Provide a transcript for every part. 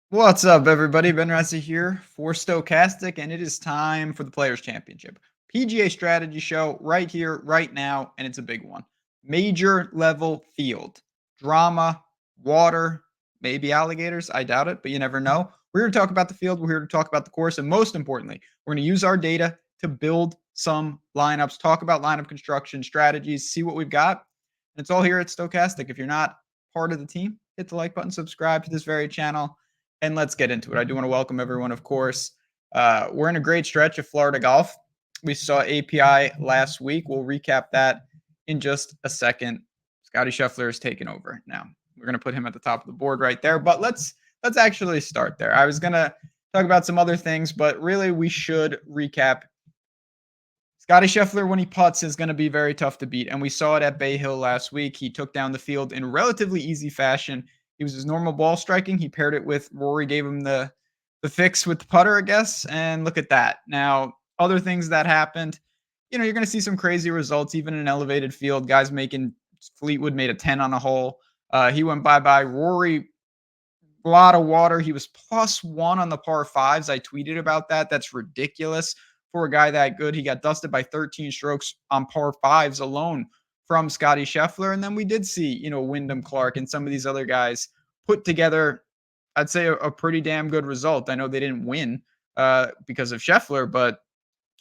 What's up, everybody? Ben Ressa here for Stokastic, and it is time for the Players' Championship. PGA strategy show right here, right now, and it's a big one. Major level field. Drama, water, maybe alligators. I doubt it, but you never know. We're here to talk about the field. We're here to talk about the course. And most importantly, we're going to use our data to build some lineups, talk about lineup construction strategies, see what we've got. And it's all here at Stokastic. If you're not part of the team, hit the like button, subscribe to this very channel, and let's get into it. I do want to welcome everyone, of course. We're in a great stretch of Florida golf. We saw API last week. We'll recap that in just a second. Scotty Scheffler is taking over now. We're going to put him at the top of the board right there. But let's actually start there. I was going to talk about some other things, but really we should recap. Scotty Scheffler, when he putts, is going to be very tough to beat. And we saw it at Bay Hill last week. He took down the field in relatively easy fashion. He was his normal ball striking. He paired it with Rory, gave him the fix with the putter, I guess. And look at that. Now, other things that happened, you're going to see some crazy results, even in an elevated field. Guys making Fleetwood made a 10 on a hole. He went bye-bye. Rory, a lot of water. He was +1 on the par fives. I tweeted about that. That's ridiculous for a guy that good. He got dusted by 13 strokes on par fives alone from Scotty Scheffler. And then we did see, Wyndham Clark and some of these other guys put together, I'd say, a pretty damn good result. I know they didn't win because of Scheffler, but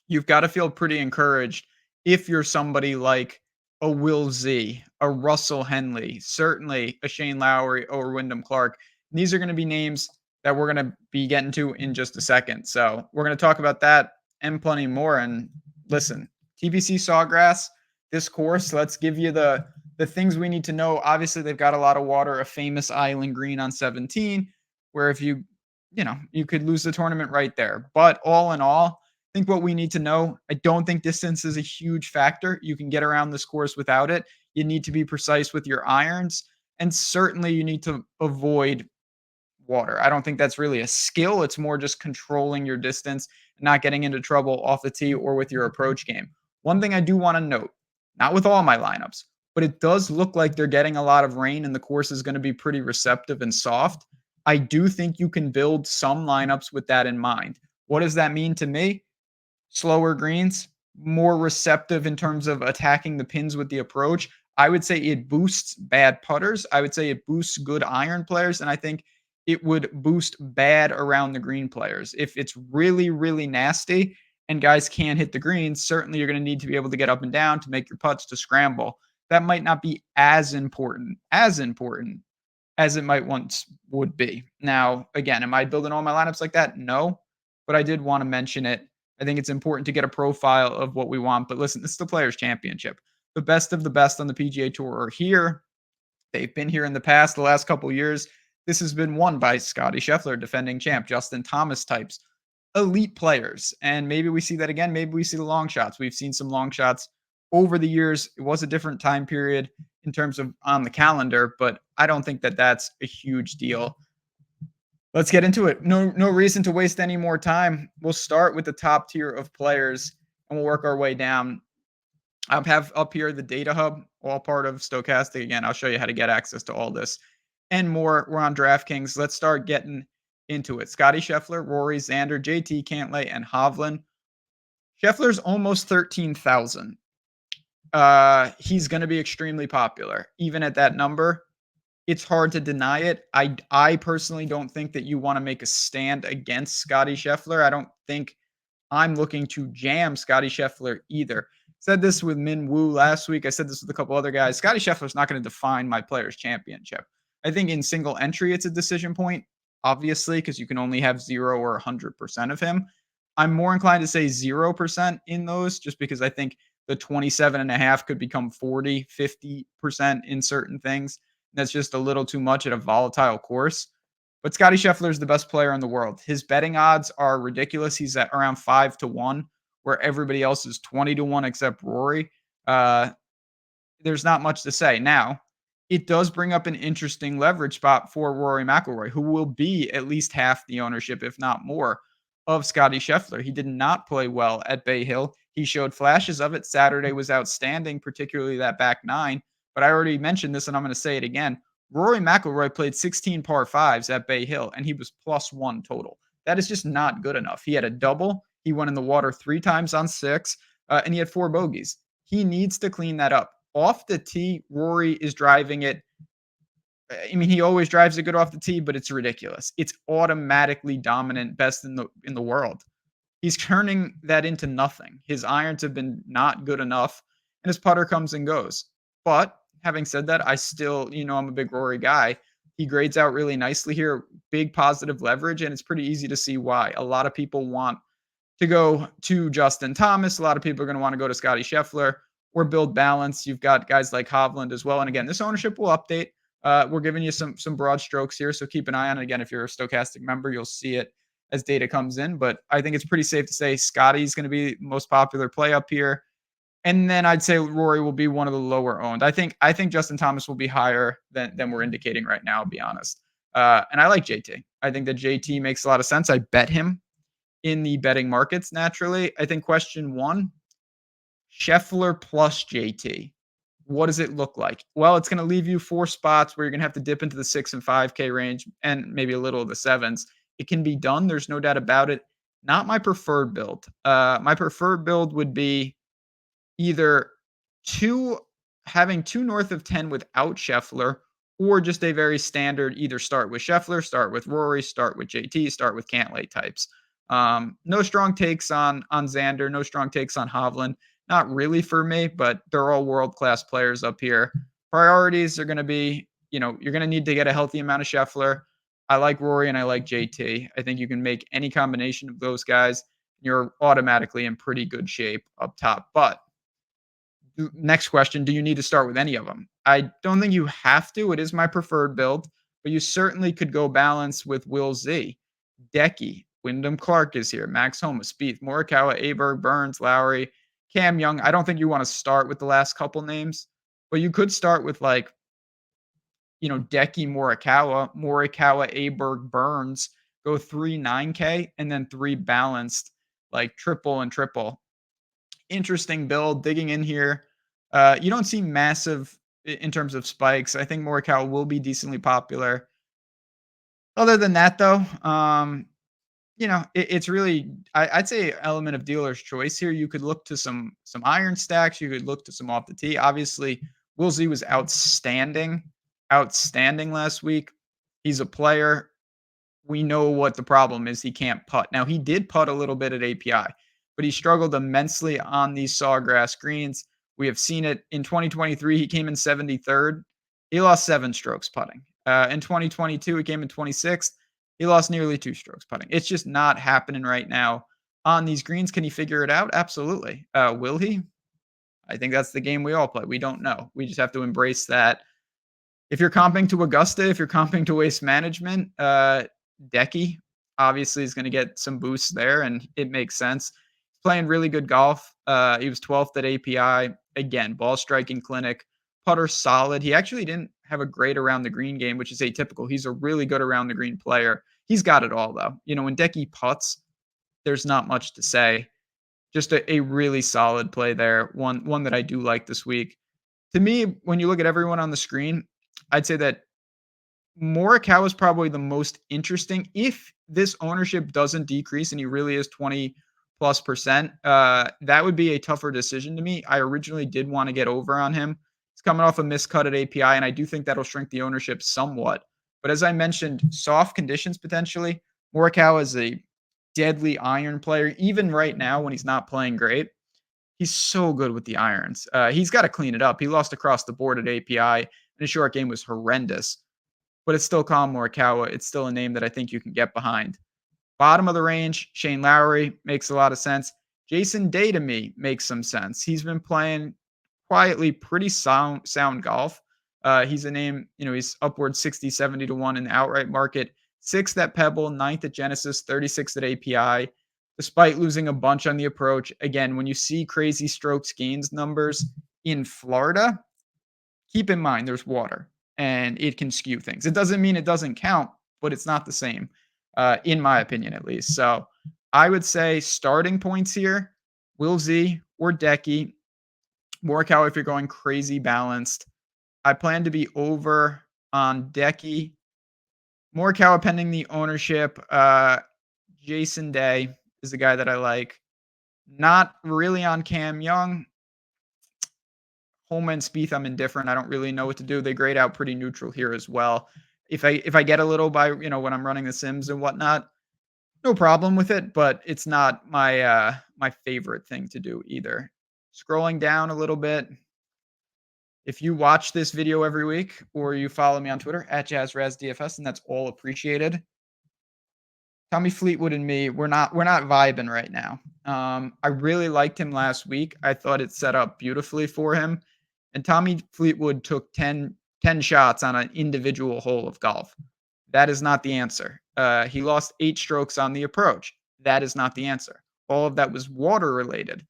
you've got to feel pretty encouraged if you're somebody like a Will Z, a Russell Henley, certainly a Shane Lowry or Wyndham Clark. And these are going to be names that we're going to be getting to in just a second. So we're going to talk about that and plenty more. And listen, TPC Sawgrass, this course, let's give you the things we need to know. Obviously, they've got a lot of water, a famous island green on 17, where if you could lose the tournament right there. But all in all, I think what we need to know, I don't think distance is a huge factor. You can get around this course without it. You need to be precise with your irons, and certainly you need to avoid water. I don't think that's really a skill. It's more just controlling your distance, not getting into trouble off the tee or with your approach game. One thing I do want to note, not with all my lineups, but it does look like they're getting a lot of rain and the course is going to be pretty receptive and soft. I do think you can build some lineups with that in mind. What does that mean to me? Slower greens, more receptive in terms of attacking the pins with the approach. I would say it boosts bad putters. I would say it boosts good iron players. And I think it would boost bad around the green players. If it's really, really nasty and guys can't hit the greens, certainly you're going to need to be able to get up and down to make your putts to scramble. That might not be as important as it might once would be. Now, again, am I building all my lineups like that? No, but I did want to mention it. I think it's important to get a profile of what we want. But listen, this is the Players' Championship. The best of the best on the PGA Tour are here. They've been here in the past, the last couple of years. This has been won by Scotty Scheffler, defending champ, Justin Thomas types, elite players. And maybe we see that again. Maybe we see the long shots. We've seen some long shots over the years. It was a different time period in terms of on the calendar, but I don't think that that's a huge deal. Let's get into it. No reason to waste any more time. We'll start with the top tier of players and we'll work our way down. I have up here the data hub, all part of Stokastic. Again, I'll show you how to get access to all this and more. We're on DraftKings. Let's start getting into it. Scotty Scheffler, Rory, Xander, JT, Cantlay, and Hovland. Scheffler's almost 13,000. He's going to be extremely popular. Even at that number, it's hard to deny it. I personally don't think that you want to make a stand against Scotty Scheffler. I don't think I'm looking to jam Scotty Scheffler either. Said this with Min Woo last week. I said this with a couple other guys. Scotty Scheffler's not going to define my Players' Championship. I think in single entry, it's a decision point, obviously, because you can only have 0 or 100% of him. I'm more inclined to say 0% in those just because I think the 27.5 could become 40, 50% in certain things. That's just a little too much at a volatile course. But Scotty Scheffler is the best player in the world. His betting odds are ridiculous. He's at around 5-1, where everybody else is 20-1 except Rory. There's not much to say. Now, it does bring up an interesting leverage spot for Rory McIlroy, who will be at least half the ownership, if not more, of Scotty Scheffler. He did not play well at Bay Hill. He showed flashes of it. Saturday was outstanding, particularly that back nine. But I already mentioned this, and I'm going to say it again. Rory McIlroy played 16 par fives at Bay Hill, and he was +1 total. That is just not good enough. He had a double. He went in the water 3 times on 6, and he had 4 bogeys. He needs to clean that up. Off the tee, Rory is driving it. I mean, he always drives it good off the tee, but it's ridiculous. It's automatically dominant, best in the world. He's turning that into nothing. His irons have been not good enough, and his putter comes and goes. But having said that, I still, I'm a big Rory guy. He grades out really nicely here, big positive leverage, and it's pretty easy to see why. A lot of people want to go to Justin Thomas. A lot of people are going to want to go to Scotty Scheffler or build balance. You've got guys like Hovland as well. And again, this ownership will update. We're giving you some broad strokes here, so keep an eye on it. Again, if you're a Stokastic member, you'll see it as data comes in. But I think it's pretty safe to say Scotty's going to be the most popular play up here. And then I'd say Rory will be one of the lower owned. I think Justin Thomas will be higher than we're indicating right now, I'll be honest. And I like JT. I think that JT makes a lot of sense. I bet him in the betting markets naturally. I think question one, Scheffler plus JT. What does it look like? Well, it's going to leave you 4 spots where you're going to have to dip into the 6 and 5K range and maybe a little of the 7s. It can be done. There's no doubt about it. Not my preferred build. My preferred build would be either having 2 north of 10 without Scheffler, or just a very standard either start with Scheffler, start with Rory, start with JT, start with Cantlay types. No strong takes on Xander, no strong takes on Hovland. Not really for me, but they're all world-class players up here. Priorities are going to be, you're going to need to get a healthy amount of Scheffler. I like Rory and I like JT. I think you can make any combination of those guys. You're automatically in pretty good shape up top. But next question, do you need to start with any of them? I don't think you have to. It is my preferred build, but you certainly could go balance with Will Z, Decky, Wyndham Clark is here, Max Homa, Spieth, Morikawa, Aberg, Burns, Lowry, Cam Young. I don't think you want to start with the last couple names, but you could start with Decky, Morikawa, Aberg, Burns, go 3 9K and then 3 balanced, like triple and triple. Interesting build. Digging in here, you don't see massive in terms of spikes. I think Morikawa will be decently popular. Other than that, though, it's really I'd say element of dealer's choice here. You could look to some iron stacks. You could look to some off the tee. Obviously, Will Z was outstanding last week. He's a player. We know what the problem is. He can't putt. Now, he did putt a little bit at API, but he struggled immensely on these sawgrass greens. We have seen it in 2023. He came in 73rd. He lost 7 strokes putting. In 2022, he came in 26th. He lost nearly 2 strokes putting. It's just not happening right now on these greens. Can he figure it out? Absolutely. Will he? I think that's the game we all play. We don't know. We just have to embrace that. If you're comping to Augusta, if you're comping to Waste Management, Decky obviously is going to get some boosts there, and it makes sense. He's playing really good golf. He was 12th at API. Again, ball striking clinic, putter solid. He actually didn't have a great around the green game, which is atypical. He's a really good around the green player. He's got it all, though. When Decky putts, there's not much to say. Just a really solid play there. One that I do like this week. To me, when you look at everyone on the screen, I'd say that Morikawa is probably the most interesting. If this ownership doesn't decrease and he really is 20+%, that would be a tougher decision to me. I originally did want to get over on him. He's coming off a miscut at API, and I do think that'll shrink the ownership somewhat. But as I mentioned, soft conditions potentially. Morikawa is a deadly iron player. Even right now when he's not playing great, he's so good with the irons. He's got to clean it up. He lost across the board at API, and his short game was horrendous. But it's still Collin Morikawa. It's still a name that I think you can get behind. Bottom of the range, Shane Lowry makes a lot of sense. Jason Day to me makes some sense. He's been playing quietly pretty sound golf. He's a name, he's upwards 60, 70 to 1 in the outright market. 6th at Pebble, 9th at Genesis, 36th at API. Despite losing a bunch on the approach, again, when you see crazy strokes gains numbers in Florida, keep in mind there's water and it can skew things. It doesn't mean it doesn't count, but it's not the same, in my opinion, at least. So I would say starting points here, Will Z or Decky. Morikawa if you're going crazy balanced. I plan to be over on Decky. Morikawa pending the ownership. Jason Day is the guy that I like. Not really on Cam Young. Holman, Spieth, I'm indifferent. I don't really know what to do. They grade out pretty neutral here as well. If I get a little by, when I'm running the sims and whatnot, no problem with it, but it's not my favorite thing to do either. Scrolling down a little bit. If you watch this video every week or you follow me on Twitter at JazzRazDFS, and that's all appreciated. Tommy Fleetwood and me, we're not vibing right now. I really liked him last week. I thought it set up beautifully for him. And Tommy Fleetwood took 10 shots on an individual hole of golf. That is not the answer. He lost 8 strokes on the approach. That is not the answer. All of that was water related.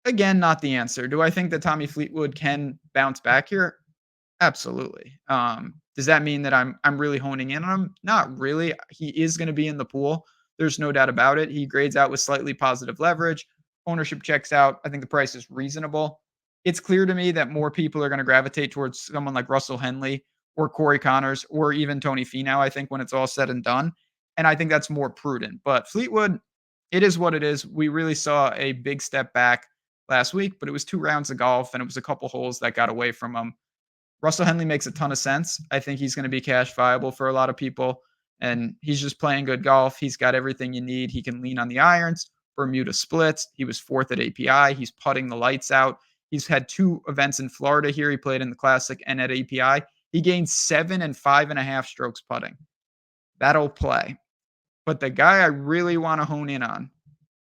Again, not the answer. Do I think that Tommy Fleetwood can bounce back here? Absolutely. Does that mean that I'm really honing in on him? Not really. He is going to be in the pool. There's no doubt about it. He grades out with slightly positive leverage. Ownership checks out. I think the price is reasonable. It's clear to me that more people are going to gravitate towards someone like Russell Henley or Corey Connors or even Tony Finau, I think, when it's all said and done. And I think that's more prudent. But Fleetwood, it is what it is. We really saw a big step back last week, but it was 2 rounds of golf and it was a couple holes that got away from him. Russell Henley makes a ton of sense. I think he's going to be cash viable for a lot of people, and he's just playing good golf. He's got everything you need. He can lean on the irons, Bermuda splits. He was 4th at API. He's putting the lights out. He's had 2 events in Florida here. He played in the Classic and at API. He gained 7 and 5.5 strokes putting. That'll play. But the guy I really want to hone in on,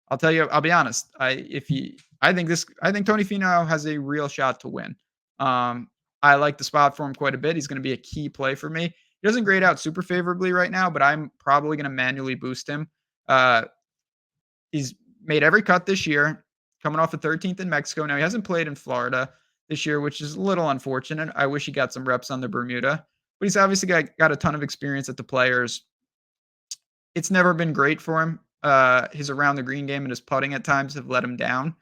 I'll tell you, I'll be honest. I think Tony Finau has a real shot to win. I like the spot for him quite a bit. He's going to be a key play for me. He doesn't grade out super favorably right now, but I'm probably going to manually boost him. He's made every cut this year, coming off a 13th in Mexico. Now, he hasn't played in Florida this year, which is a little unfortunate. I wish he got some reps on the Bermuda, but he's obviously got a ton of experience at the Players. It's never been great for him. His around the green game and his putting at times have let him down,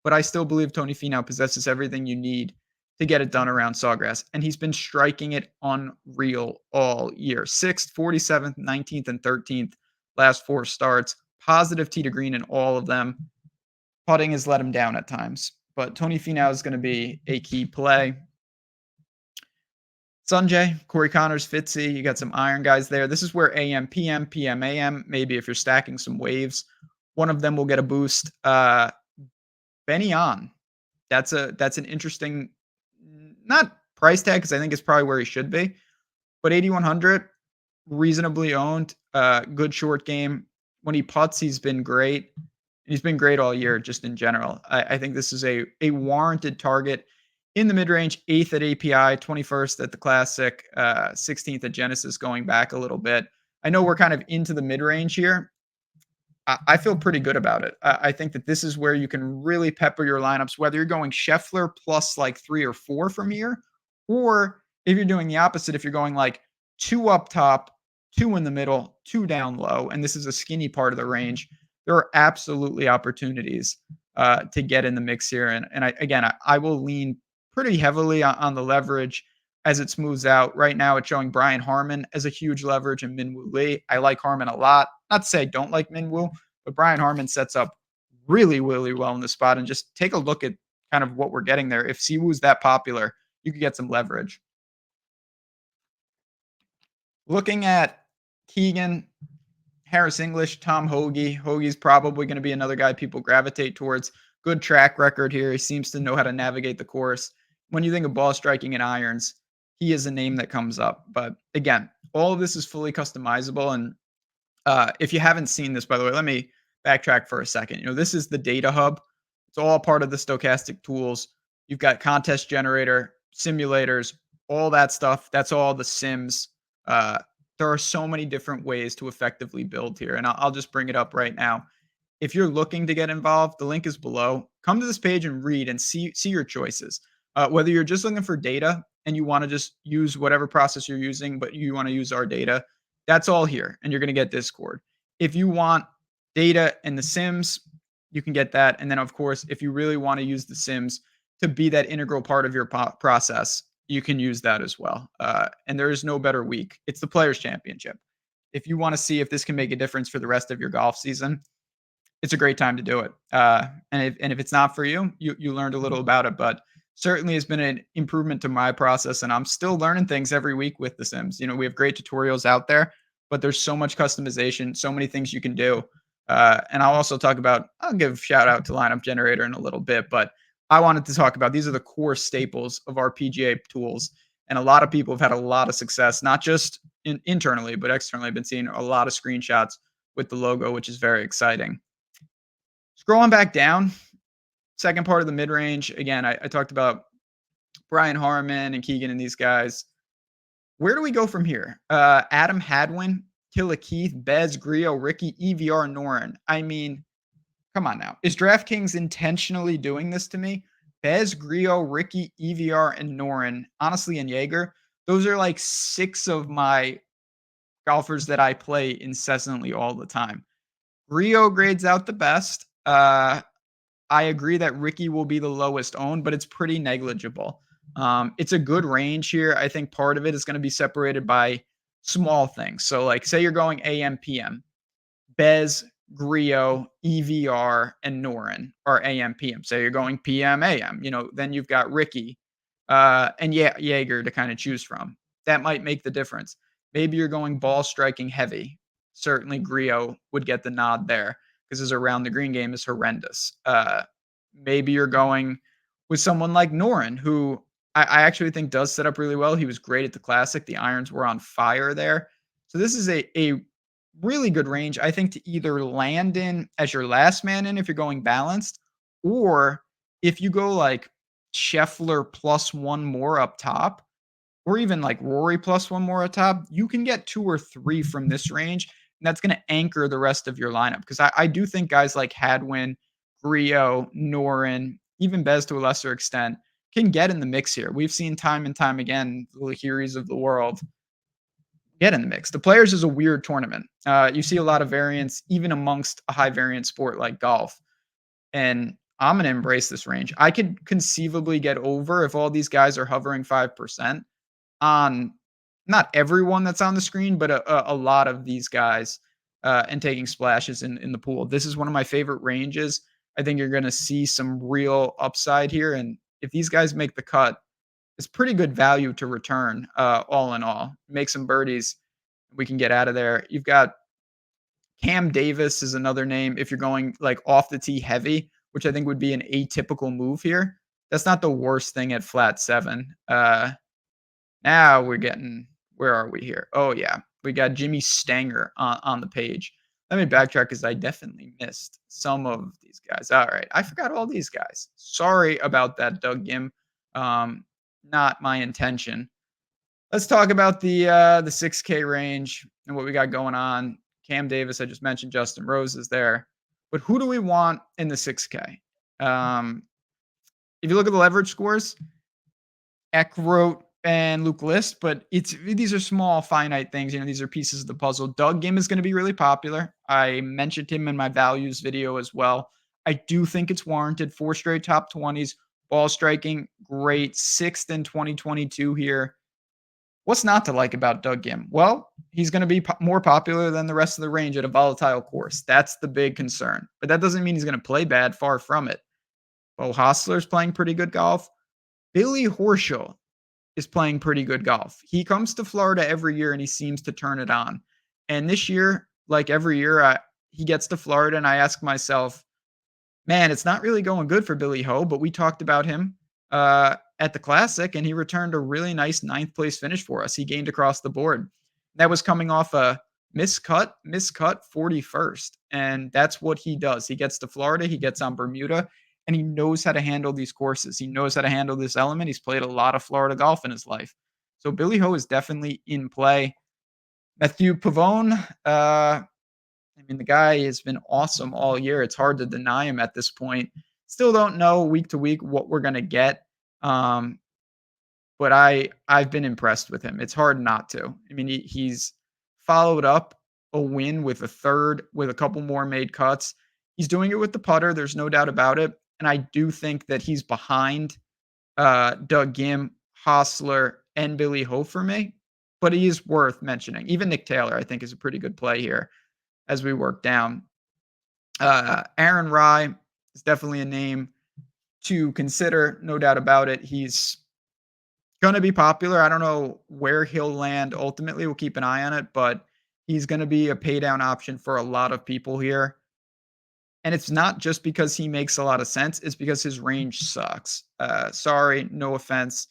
but I still believe Tony Finau possesses everything you need to get it done around Sawgrass. And he's been striking it unreal all year. 6th, 47th, 19th, and 13th last 4 starts. Positive tee to green in all of them. Putting has let him down at times. But Tony Finau is going to be a key play. Sanjay, Corey Connors, Fitzy, you got some iron guys there. This is where AM, PM, PM, AM, maybe if you're stacking some waves, one of them will get a boost. Benny On. That's an interesting, not price tag, because I think it's probably where he should be, but 8,100, reasonably owned, good short game. When he putts, he's been great. He's been great all year, just in general. I think this is a warranted target in the mid-range, 8th at API, 21st at the Classic, 16th at Genesis, going back a little bit. I know we're kind of into the mid-range here. I feel pretty good about it. I think that this is where you can really pepper your lineups, whether you're going Scheffler plus like 3 or 4 from here, or if you're doing the opposite, if you're going like 2 up top, 2 in the middle, 2 down low, and this is a skinny part of the range, there are absolutely opportunities to get in the mix here. And I will lean pretty heavily on the leverage as it smooths out. Right now, it's showing Brian Harman as a huge leverage and Minwoo Lee. I like Harman a lot. Not to say I don't like Minwoo, but Brian Harman sets up really, really well in the spot. And just take a look at kind of what we're getting there. If Siwoo's that popular, you could get some leverage. Looking at Keegan, Harris English, Tom Hoagie. Hoagie's probably going to be another guy people gravitate towards. Good track record here. He seems to know how to navigate the course. When you think of ball striking and irons, he is a name that comes up. But again, all of this is fully customizable. And if you haven't seen this, by the way, let me backtrack for a second. This is the data hub. It's all part of the Stokastic tools. You've got contest generator, simulators, all that stuff. That's all the sims. There are so many different ways to effectively build here. And I'll just bring it up right now. If you're looking to get involved, the link is below. Come to this page and read and see your choices. Whether you're just looking for data and you want to just use whatever process you're using, but you want to use our data, that's all here. And you're going to get Discord. If you want data and the sims, you can get that. And then, of course, if you really want to use the sims to be that integral part of your process, you can use that as well. And there is no better week. It's the Players Championship. If you want to see if this can make a difference for the rest of your golf season, it's a great time to do it. And if it's not for you, you learned a little about it, but certainly has been an improvement to my process. And I'm still learning things every week with The Sims. We have great tutorials out there, but there's so much customization, so many things you can do. And I'll give shout out to Lineup Generator in a little bit, but I wanted to talk about these are the core staples of our PGA tools. And a lot of people have had a lot of success, not just internally, but externally. I've been seeing a lot of screenshots with the logo, which is very exciting. Scrolling back down, second part of the mid-range. Again, I talked about Brian Harmon and Keegan and these guys. Where do we go from here? Adam Hadwin, Killa Keith, Bez, Griot, Ricky, EVR, Noren. I mean, come on now. Is DraftKings intentionally doing this to me? Bez, Griot, Ricky, EVR, and Noren, honestly, and Jaeger, those are like 6 of my golfers that I play incessantly all the time. Griot grades out the best. I agree that Ricky will be the lowest owned, but it's pretty negligible. It's a good range here. I think part of it is going to be separated by small things. So, like, say you're going AM, PM. Bez, Griot, EVR, and Noren are AM, PM. Say you're going PM, AM. Then you've got Ricky and Jaeger to kind of choose from. That might make the difference. Maybe you're going ball striking heavy. Certainly, Griot would get the nod there because his around the green game is horrendous. Maybe you're going with someone like Noren, who I actually think does set up really well. He was great at the Classic. The irons were on fire there. So this is a really good range, I think, to either land in as your last man in if you're going balanced, or if you go like Scheffler plus one more up top, or even like Rory plus one more up top, you can get 2 or 3 from this range. And that's going to anchor the rest of your lineup. Because I do think guys like Hadwin, Griot, Noren, even Bez to a lesser extent, can get in the mix here. We've seen time and time again, the Lahiris of the world get in the mix. The Players is a weird tournament. You see a lot of variance, even amongst a high variance sport like golf. And I'm going to embrace this range. I could conceivably get over if all these guys are hovering 5% on not everyone that's on the screen, but a lot of these guys and taking splashes in the pool. This is one of my favorite ranges. I think you're going to see some real upside here. And if these guys make the cut, it's pretty good value to return all in all. Make some birdies. We can get out of there. You've got Cam Davis is another name if you're going like off the tee heavy, which I think would be an atypical move here. That's not the worst thing at flat 7. Now we're getting, where are we here? Oh, yeah. We got Jimmy Stanger on the page. Let me backtrack because I definitely missed some of these guys. All right. I forgot all these guys. Sorry about that, Doug Gim. Not my intention. Let's talk about the 6K range and what we got going on. Cam Davis, I just mentioned. Justin Rose is there. But who do we want in the 6K? If you look at the leverage scores, Eckroat and Luke List, but these are small, finite things. These are pieces of the puzzle. Doug Gim is going to be really popular. I mentioned him in my values video as well. I do think it's warranted. 4 straight top 20s. Ball striking, great. 6th in 2022 here. What's not to like about Doug Gim? Well, he's going to be more popular than the rest of the range at a volatile course. That's the big concern. But that doesn't mean he's going to play bad. Far from it. Bo Hostler's playing pretty good golf. Billy Horschel is playing pretty good golf. He comes to Florida every year and he seems to turn it on. And this year, like every year, he gets to Florida and I ask myself, man, it's not really going good for Billy Ho, but we talked about him at the Classic and he returned a really nice 9th place finish for us. He gained across the board. That was coming off a miscut 41st. And that's what he does. He gets to Florida, he gets on Bermuda, and he knows how to handle these courses. He knows how to handle this element. He's played a lot of Florida golf in his life. So Billy Ho is definitely in play. Matthew Pavone, the guy has been awesome all year. It's hard to deny him at this point. Still don't know week to week what we're going to get. But I've been impressed with him. It's hard not to. He's followed up a win with a third, with a couple more made cuts. He's doing it with the putter. There's no doubt about it. And I do think that he's behind Doug Gim Hostler, and Billy Ho for me, but he is worth mentioning. Even Nick Taylor, I think, is a pretty good play here as we work down. Aaron Rye is definitely a name to consider, no doubt about it. He's going to be popular. I don't know where he'll land ultimately. We'll keep an eye on it, but he's going to be a pay down option for a lot of people here. And it's not just because he makes a lot of sense, it's because his range sucks. Sorry, no offense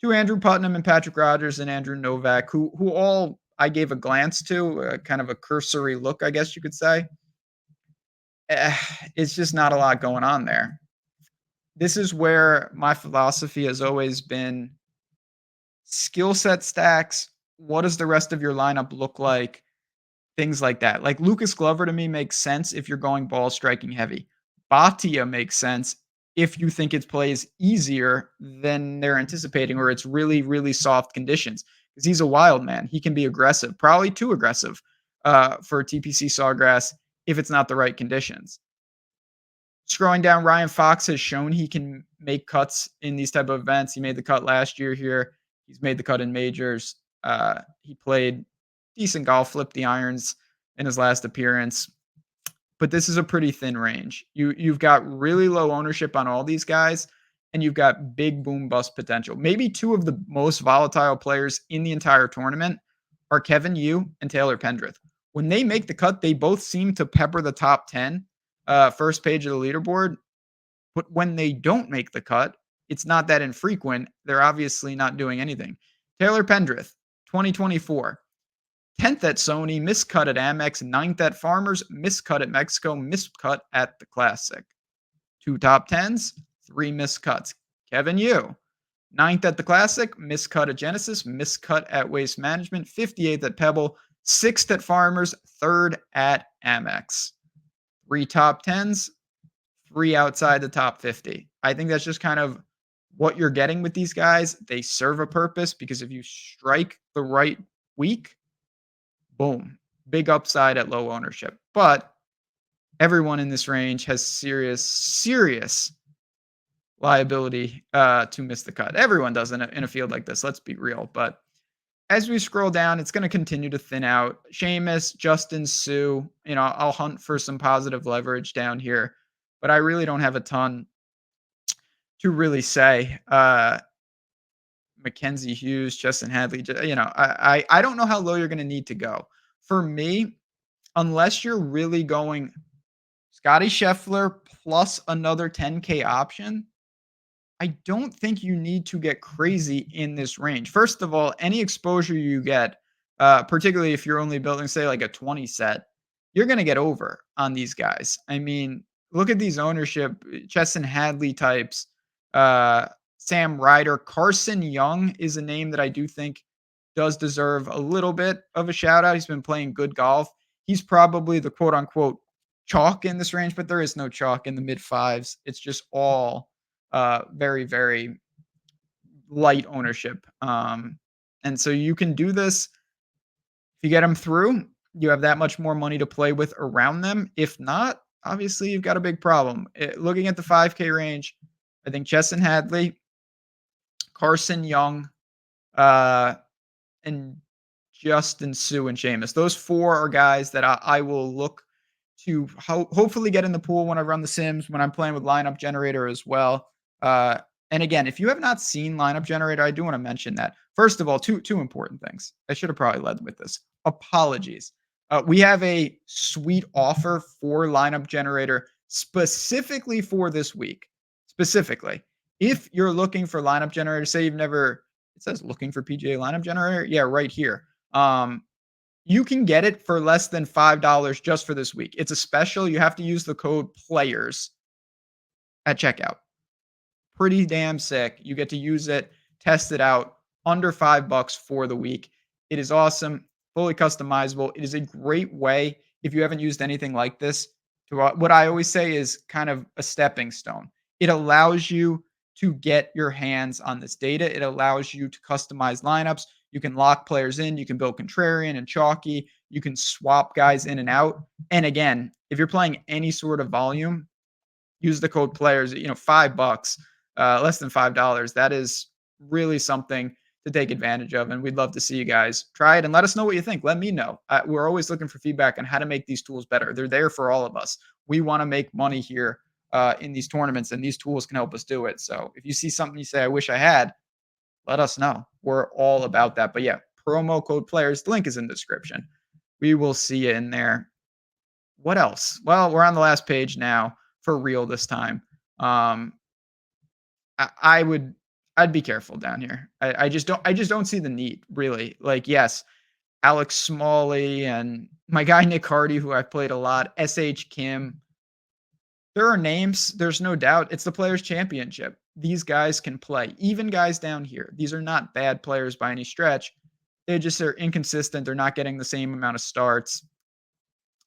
to Andrew Putnam and Patrick Rogers and Andrew Novak, who all I gave a glance to, kind of a cursory look, I guess you could say. It's just not a lot going on there. This is where my philosophy has always been skill set stacks. What does the rest of your lineup look like? Things like that. Like Lucas Glover to me makes sense if you're going ball striking heavy. Bhatia makes sense if you think its play is easier than they're anticipating, or it's really, really soft conditions. Because he's a wild man. He can be aggressive, probably too aggressive for TPC Sawgrass if it's not the right conditions. Scrolling down, Ryan Fox has shown he can make cuts in these type of events. He made the cut last year here. He's made the cut in majors. He played decent golf, flipped the irons in his last appearance. But this is a pretty thin range. You've got really low ownership on all these guys, and you've got big boom bust potential. Maybe two of the most volatile players in the entire tournament are Kevin Yu and Taylor Pendrith. When they make the cut, they both seem to pepper the top 10, first page of the leaderboard. But when they don't make the cut, it's not that infrequent. They're obviously not doing anything. Taylor Pendrith, 2024. 10th at Sony, miscut at Amex, 9th at Farmers, miscut at Mexico, miscut at the Classic. 2 top 10s, 3 miscuts. Kevin Yu, 9th at the Classic, miscut at Genesis, miscut at Waste Management, 58th at Pebble, 6th at Farmers, 3rd at Amex. 3 top 10s, 3 outside the top 50. I think that's just kind of what you're getting with these guys. They serve a purpose because if you strike the right week, boom, big upside at low ownership. But everyone in this range has serious liability to miss the cut. Everyone does in a field like this, let's be real. But as we scroll down, it's going to continue to thin out. Seamus, Justin Sue, I'll hunt for some positive leverage down here, but I really don't have a ton to really say. Mackenzie Hughes, Justin Hadley, I don't know how low you're going to need to go. For me, unless you're really going Scotty Scheffler plus another 10K option, I don't think you need to get crazy in this range. First of all, any exposure you get, particularly if you're only building, say, like a 20 set, you're going to get over on these guys. I mean, look at these ownership, Chesson Hadley types, Sam Ryder. Carson Young is a name that I do think does deserve a little bit of a shout out. He's been playing good golf. He's probably the quote unquote chalk in this range, but there is no chalk in the mid fives. It's just all very, very light ownership. And so you can do this. If you get them through, you have that much more money to play with around them. If not, obviously you've got a big problem. Looking at the 5K range, I think Chesson Hadley, Carson Young, and Justin Sue and Seamus. Those 4 are guys that I will look to hopefully get in the pool when I run the Sims, when I'm playing with Lineup Generator as well. And again, if you have not seen Lineup Generator, I do want to mention that. First of all, two important things. I should have probably led with this. Apologies. We have a sweet offer for Lineup Generator specifically for this week. Specifically, if you're looking for Lineup Generator, say you've never, it says looking for PGA Lineup Generator. Yeah, right here. You can get it for less than $5 just for this week. It's a special. You have to use the code PLAYERS at checkout. Pretty damn sick. You get to use it, test it out, under $5 for the week. It is awesome, fully customizable. It is a great way, if you haven't used anything like this, to what I always say is kind of a stepping stone. It allows you to get your hands on this data. It allows you to customize lineups. You can lock players in. You can build contrarian and chalky. You can swap guys in and out. And again, if you're playing any sort of volume, use the code PLAYERS. $5, less than $5. That is really something to take advantage of. And we'd love to see you guys try it and let us know what you think. Let me know. We're always looking for feedback on how to make these tools better. They're there for all of us. We want to make money here in these tournaments, and these tools can help us do it. So if you see something you say, I wish I had, let us know. We're all about that. But yeah, promo code players. The link is in the description. We will see you in there. What else? Well, we're on the last page now for real this time. I'd be careful down here. I just don't see the need really. Like, yes, Alex Smalley and my guy Nick Hardy, who I've played a lot, SH Kim. There are names. There's no doubt. It's the Players Championship. These guys can play. Even guys down here. These are not bad players by any stretch. They just are inconsistent. They're not getting the same amount of starts.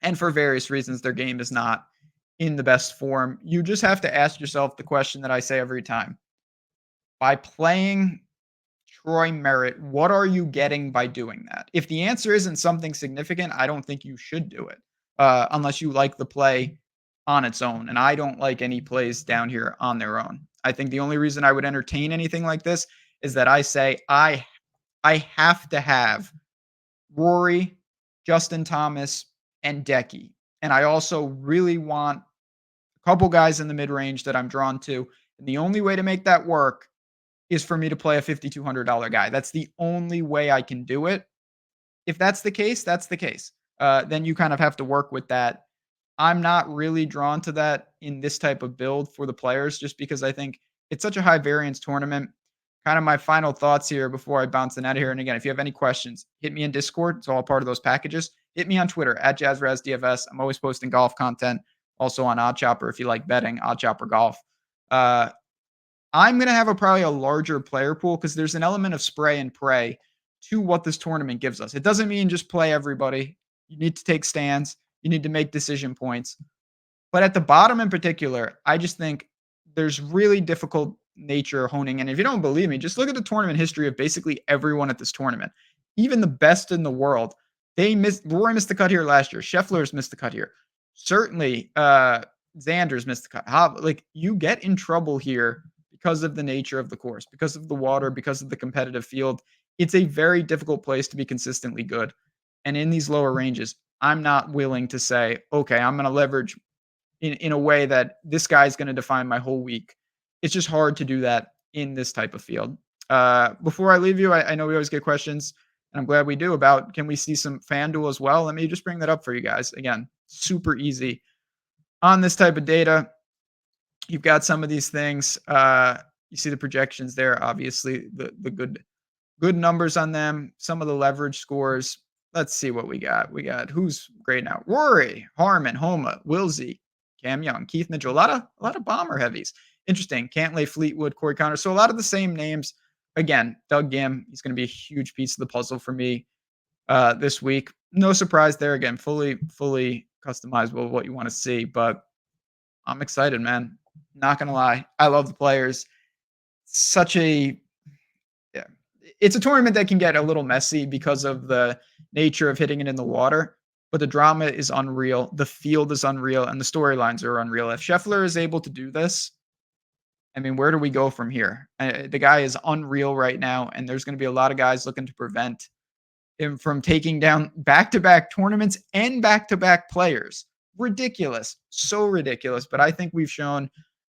And for various reasons, their game is not in the best form. You just have to ask yourself the question that I say every time. By playing Troy Merritt, what are you getting by doing that? If the answer isn't something significant, I don't think you should do it unless you like the play on its own. And I don't like any plays down here on their own. I think the only reason I would entertain anything like this is that I say I have to have Rory, Justin Thomas, and Decky. And I also really want a couple guys in the mid-range that I'm drawn to. And the only way to make that work is for me to play a $5,200 guy. That's the only way I can do it. If that's the case, that's the case. Then you kind of have to work with that. I'm not really drawn to that in this type of build for the players, just because I think it's such a high variance tournament. Kind of my final thoughts here before I bounce it out of here. And again, if you have any questions, hit me in Discord. It's all part of those packages. Hit me on Twitter at JazzRazDFS. I'm always posting golf content. Also on OddsShopper if you like betting, OddsShopper Golf. I'm going to have probably a larger player pool because there's an element of spray and pray to what this tournament gives us. It doesn't mean just play everybody. You need to take stands. You need to make decision points. But at the bottom in particular, I just think there's really difficult nature honing. And if you don't believe me, just look at the tournament history of basically everyone at this tournament. Even the best in the world. Rory missed the cut here last year. Scheffler's missed the cut here. Certainly, Xander's missed the cut. Like, you get in trouble here because of the nature of the course, because of the water, because of the competitive field. It's a very difficult place to be consistently good. And in these lower ranges, I'm not willing to say, okay, I'm going to leverage in a way that this guy's going to define my whole week. It's just hard to do that in this type of field. Before I leave you, I know we always get questions, and I'm glad we do, about can we see some FanDuel as well? Let me just bring that up for you guys. Again, super easy. On this type of data, you've got some of these things. You see the projections there, obviously, the good numbers on them, some of the leverage scores. Let's see what we got. We got who's great now. Rory, Harman, Homa, Wilsey, Cam Young, Keith Mitchell. A lot of bomber heavies. Interesting. Cantlay, Fleetwood, Corey Connors. So a lot of the same names. Again, Doug Gim, he's going to be a huge piece of the puzzle for me this week. No surprise there. Again, fully customizable what you want to see. But I'm excited, man. Not going to lie. I love the players. It's a tournament that can get a little messy because of the nature of hitting it in the water, but the drama is unreal. The field is unreal, and the storylines are unreal. If Scheffler is able to do this, I mean, where do we go from here? The guy is unreal right now, and there's going to be a lot of guys looking to prevent him from taking down back-to-back tournaments and back-to-back players. Ridiculous. So ridiculous. But I think we've shown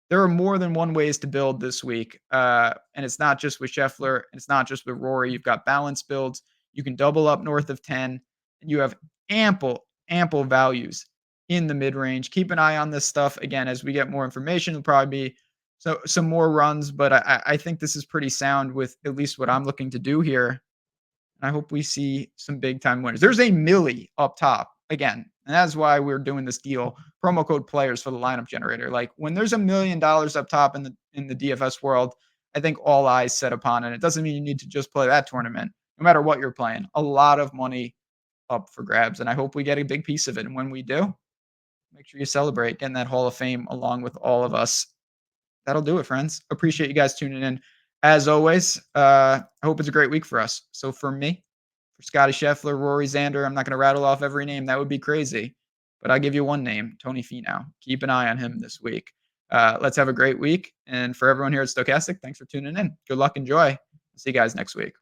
there are more than one ways to build this week. And it's not just with Scheffler. And it's not just with Rory. You've got balanced builds. You can double up north of 10. And you have ample values in the mid-range. Keep an eye on this stuff. Again, as we get more information, there'll probably be some more runs. But I think this is pretty sound with at least what I'm looking to do here. And I hope we see some big-time winners. There's a milli up top. Again, and that's why we're doing this deal. Promo code players for the lineup generator. Like, when there's $1 million up top in the DFS world, I think all eyes set upon it. It doesn't mean you need to just play that tournament. No matter what you're playing, a lot of money up for grabs, and I hope we get a big piece of it. And when we do, make sure you celebrate getting that Hall of Fame along with all of us. That'll do it, friends. Appreciate you guys tuning in. As always, I hope it's a great week for us. So for me, for Scotty Scheffler, Rory Xander, I'm not going to rattle off every name. That would be crazy. But I'll give you one name, Tony Finau. Keep an eye on him this week. Let's have a great week. And for everyone here at Stokastic, thanks for tuning in. Good luck and joy. See you guys next week.